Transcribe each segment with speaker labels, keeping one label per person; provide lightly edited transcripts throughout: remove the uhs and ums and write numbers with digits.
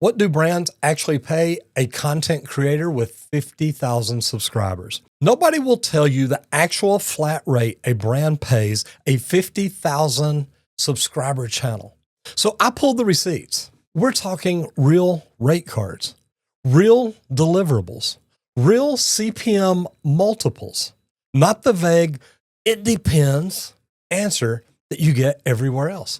Speaker 1: What do brands actually pay a content creator with 50,000 subscribers? Nobody will tell you the actual flat rate a brand pays a 50,000 subscriber channel. So I pulled the receipts. We're talking real rate cards, real deliverables, real CPM multiples, not the vague, it depends answer that you get everywhere else.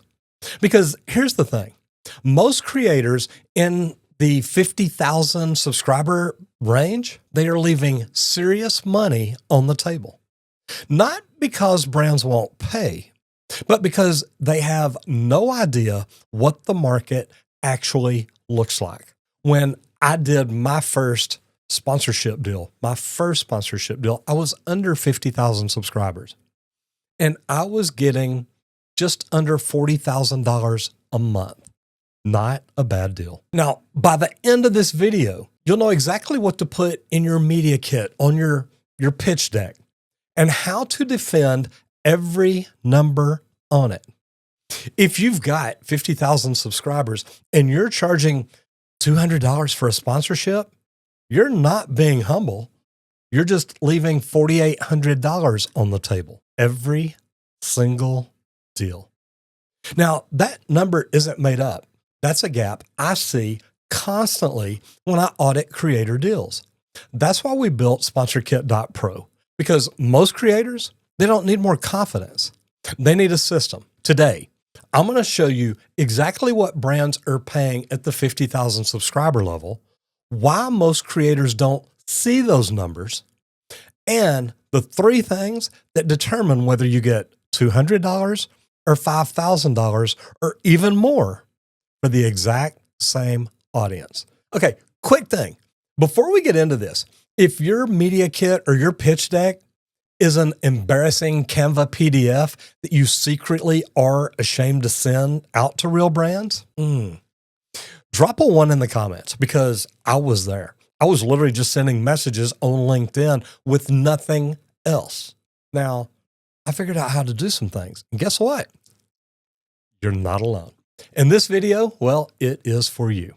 Speaker 1: Because here's the thing. Most creators in the 50,000 subscriber range, they are leaving serious money on the table. Not because brands won't pay, but because they have no idea what the market actually looks like. When I did my first sponsorship deal, I was under 50,000 subscribers and I was getting just under $40,000 a month. Not a bad deal. Now, by the end of this video, you'll know exactly what to put in your media kit, on your pitch deck, and how to defend every number on it. If you've got 50,000 subscribers and you're charging $200 for a sponsorship, you're not being humble. You're just leaving $4,800 on the table every single deal. Now, that number isn't made up. That's a gap I see constantly when I audit creator deals. That's why we built SponsorKit.pro, because most creators, they don't need more confidence. They need a system. Today, I'm going to show you exactly what brands are paying at the 50,000 subscriber level, why most creators don't see those numbers, and the three things that determine whether you get $200 or $5,000 or even more for the exact same audience. Okay, quick thing. Before we get into this, if your media kit or your pitch deck is an embarrassing Canva PDF that you secretly are ashamed to send out to real brands, drop a 1 in the comments, because I was there. I was literally just sending messages on LinkedIn with nothing else. Now, I figured out how to do some things. And guess what? You're not alone. And this video, well, it is for you.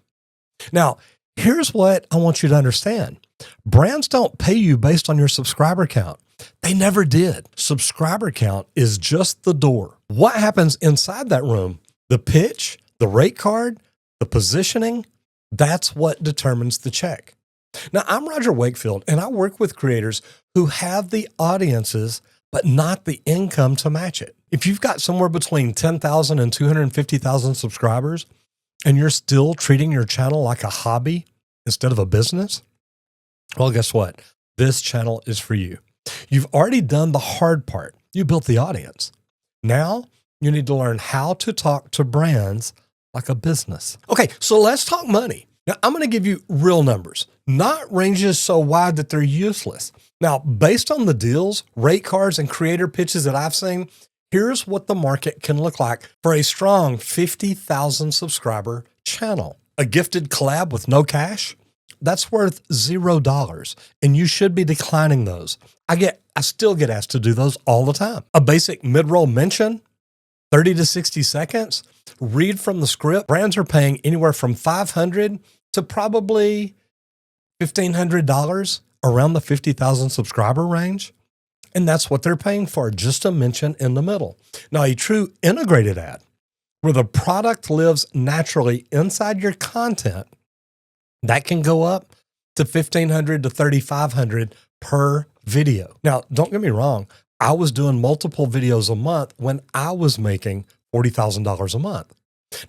Speaker 1: Now, here's what I want you to understand. Brands don't pay you based on your subscriber count. They never did. Subscriber count is just the door. What happens inside that room, the pitch, the rate card, the positioning, that's what determines the check. Now, I'm Roger Wakefield, and I work with creators who have the audiences, but not the income to match it. If you've got somewhere between 10,000 and 250,000 subscribers, and you're still treating your channel like a hobby instead of a business, well, guess what? This channel is for you. You've already done the hard part. You built the audience. Now you need to learn how to talk to brands like a business. Okay, so let's talk money. Now, I'm going to give you real numbers, not ranges so wide that they're useless. Now, based on the deals, rate cards, and creator pitches that I've seen, here's what the market can look like for a strong 50,000 subscriber channel. A gifted collab with no cash, that's worth $0, and you should be declining those. I still get asked to do those all the time. A basic mid-roll mention, 30 to 60 seconds, read from the script. Brands are paying anywhere from $500 to probably $1,500 around the 50,000 subscriber range. And that's what they're paying for, just a mention in the middle. Now, a true integrated ad where the product lives naturally inside your content, that can go up to $1,500 to $3,500 per video. Now, don't get me wrong. I was doing multiple videos a month when I was making $40,000 a month.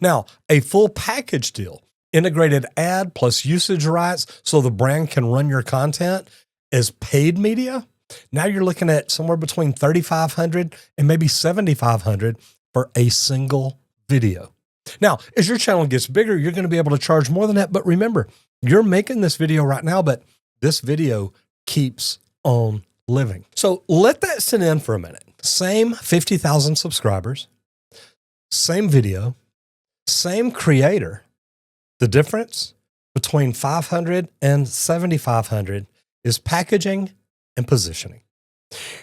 Speaker 1: Now, a full package deal, integrated ad plus usage rights so the brand can run your content as paid media, now you're looking at somewhere between $3,500 and maybe $7,500 for a single video. Now, as your channel gets bigger, you're going to be able to charge more than that. But remember, you're making this video right now, but this video keeps on living. So let that sit in for a minute. Same 50,000 subscribers, same video, same creator. The difference between 500 and 7,500 is packaging and positioning.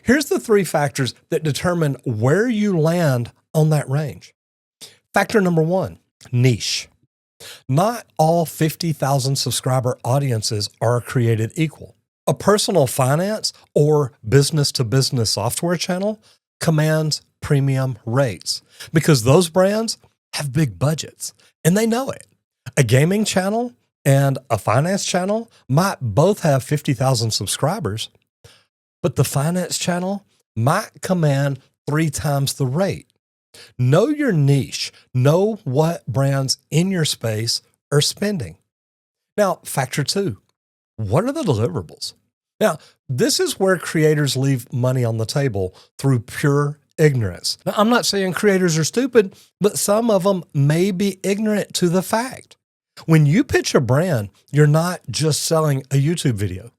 Speaker 1: Here's the three factors that determine where you land on that range. Factor number one, niche. Not all 50,000 subscriber audiences are created equal. A personal finance or business-to-business software channel commands premium rates because those brands have big budgets and they know it. A gaming channel and a finance channel might both have 50,000 subscribers, but the finance channel might command 3 times the rate. Know your niche. Know what brands in your space are spending. Now, factor 2, what are the deliverables? Now, this is where creators leave money on the table through pure ignorance. Now, I'm not saying creators are stupid, but some of them may be ignorant to the fact. When you pitch a brand, you're not just selling a YouTube video.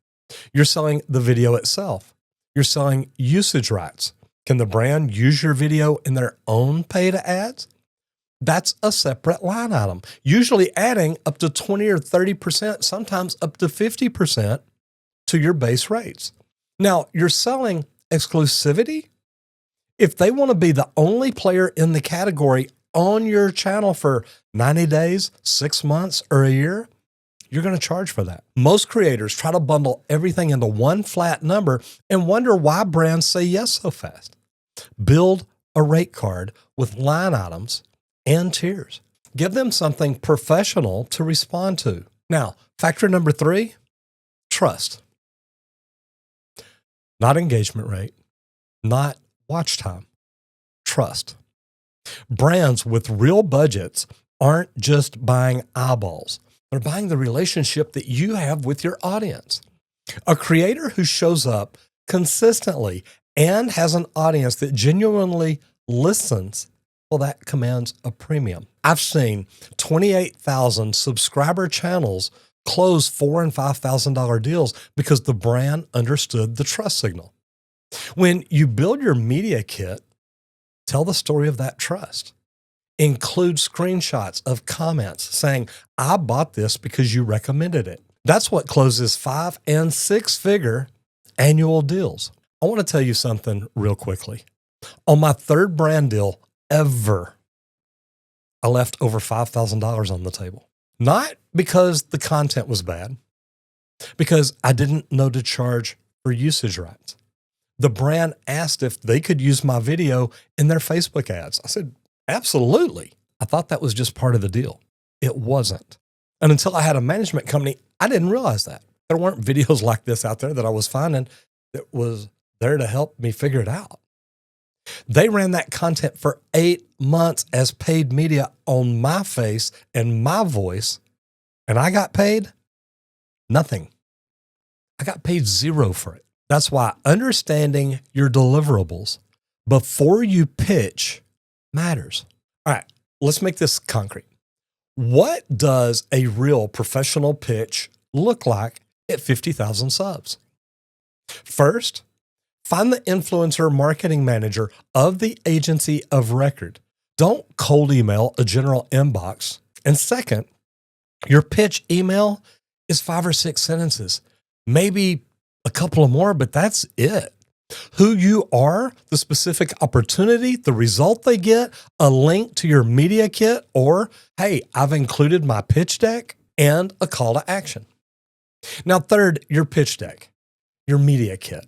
Speaker 1: You're selling the video itself. You're selling usage rights. Can the brand use your video in their own paid ads? That's a separate line item, usually adding up to 20 or 30%, sometimes up to 50% to your base rates. Now, you're selling exclusivity. If they want to be the only player in the category on your channel for 90 days, 6 months, or a year, you're going to charge for that. Most creators try to bundle everything into one flat number and wonder why brands say yes so fast. Build a rate card with line items and tiers. Give them something professional to respond to. Now, factor number 3, trust. Not engagement rate, not watch time, trust. Brands with real budgets aren't just buying eyeballs. They're buying the relationship that you have with your audience. A creator who shows up consistently and has an audience that genuinely listens, well, that commands a premium. I've seen 28,000 subscriber channels close $4,000 and $5,000 deals because the brand understood the trust signal. When you build your media kit, tell the story of that trust. Include screenshots of comments saying, I bought this because you recommended it. That's what closes 5- and 6-figure annual deals. I want to tell you something real quickly. On my 3rd brand deal ever, I left over $5,000 on the table. Not because the content was bad, because I didn't know to charge for usage rights. The brand asked if they could use my video in their Facebook ads. I said, absolutely. I thought that was just part of the deal. It wasn't. And until I had a management company, I didn't realize that. There weren't videos like this out there that I was finding that was there to help me figure it out. They ran that content for 8 months as paid media on my face and my voice, and I got paid nothing. I got paid 0 for it. That's why understanding your deliverables before you pitch matters. All right, let's make this concrete. What does a real professional pitch look like at 50,000 subs? First, find the influencer marketing manager of the agency of record. Don't cold email a general inbox. And second, your pitch email is 5 or 6 sentences, maybe a couple of more, but that's it. Who you are, the specific opportunity, the result they get, a link to your media kit, or, hey, I've included my pitch deck, and a call to action. Now, third, your pitch deck, your media kit.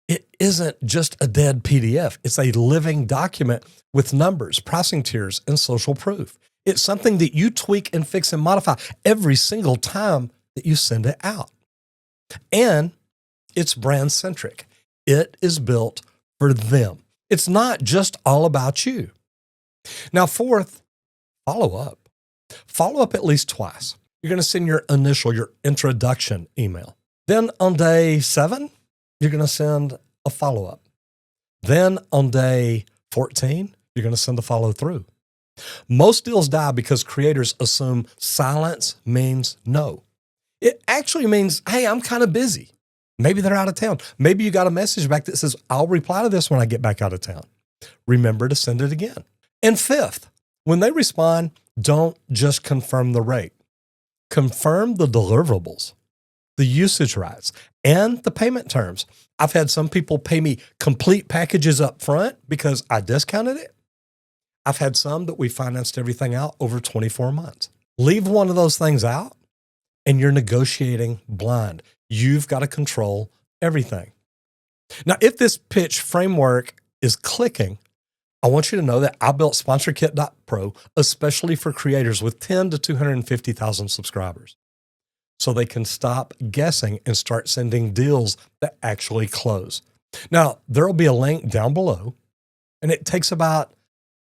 Speaker 1: It isn't just a dead PDF. It's a living document with numbers, pricing tiers, and social proof. It's something that you tweak and fix and modify every single time that you send it out. And it's brand centric. It is built for them. It's not just all about you. Now, fourth, follow up. Follow up at least twice. You're going to send your introduction email. Then on day 7, you're going to send a follow-up. Then on day 14, you're going to send a follow-through. Most deals die because creators assume silence means no. It actually means, hey, I'm kind of busy. Maybe they're out of town. Maybe you got a message back that says, I'll reply to this when I get back out of town. Remember to send it again. And fifth, when they respond, don't just confirm the rate. Confirm the deliverables, the usage rights, and the payment terms. I've had some people pay me complete packages up front because I discounted it. I've had some that we financed everything out over 24 months. Leave one of those things out and you're negotiating blind. You've got to control everything. Now, if this pitch framework is clicking, I want you to know that I built SponsorKit.pro especially for creators with 10 to 250,000 subscribers, so they can stop guessing and start sending deals that actually close. Now, there will be a link down below, and it takes about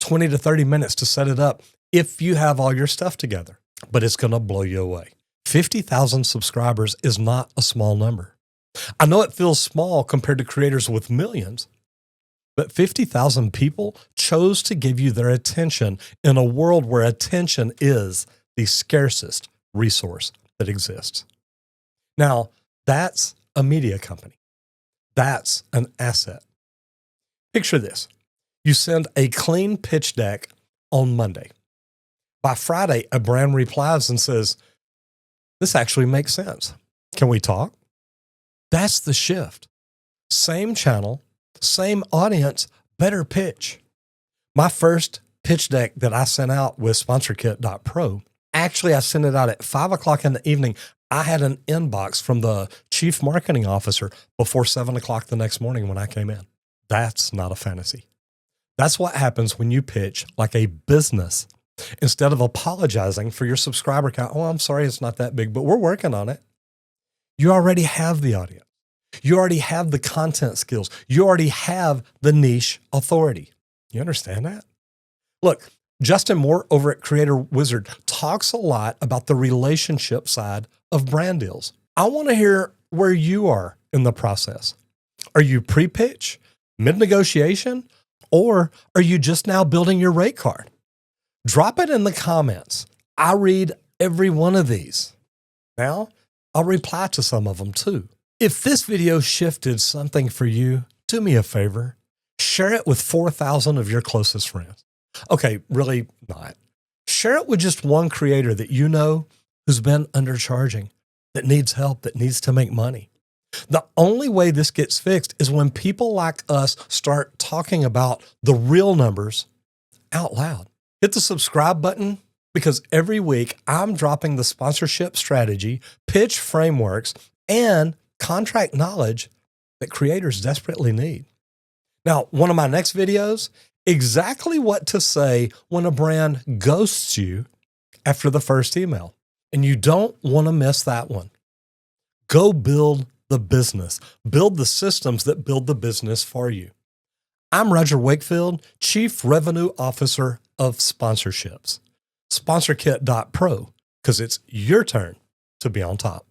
Speaker 1: 20 to 30 minutes to set it up if you have all your stuff together, but it's going to blow you away. 50,000 subscribers is not a small number. I know it feels small compared to creators with millions, but 50,000 people chose to give you their attention in a world where attention is the scarcest resource that exists. Now, that's a media company. That's an asset. Picture this. You send a clean pitch deck on Monday. By Friday, a brand replies and says, "This actually makes sense. Can we talk?" That's the shift. Same channel, same audience, better pitch. My first pitch deck that I sent out with SponsorKit.pro, actually I sent it out at 5 o'clock in the evening. I had an inbox from the chief marketing officer before 7 o'clock the next morning when I came in. That's not a fantasy. That's what happens when you pitch like a business instead of apologizing for your subscriber count. "Oh, I'm sorry, it's not that big, but we're working on it." You already have the audience. You already have the content skills. You already have the niche authority. You understand that? Look, Justin Moore over at Creator Wizard talks a lot about the relationship side of brand deals. I want to hear where you are in the process. Are you pre-pitch, mid-negotiation, or are you just now building your rate card? Drop it in the comments. I read every one of these. Now, I'll reply to some of them too. If this video shifted something for you, do me a favor. Share it with 4,000 of your closest friends. Okay, really not. Share it with just one creator that you know who's been undercharging, that needs help, that needs to make money. The only way this gets fixed is when people like us start talking about the real numbers out loud. Hit the subscribe button, because every week I'm dropping the sponsorship strategy, pitch frameworks, and contract knowledge that creators desperately need. Now, one of my next videos, exactly what to say when a brand ghosts you after the first email. And you don't want to miss that one. Go build the business. Build the systems that build the business for you. I'm Roger Wakefield, Chief Revenue Officer of Sponsorships. SponsorKit.pro, because it's your turn to be on top.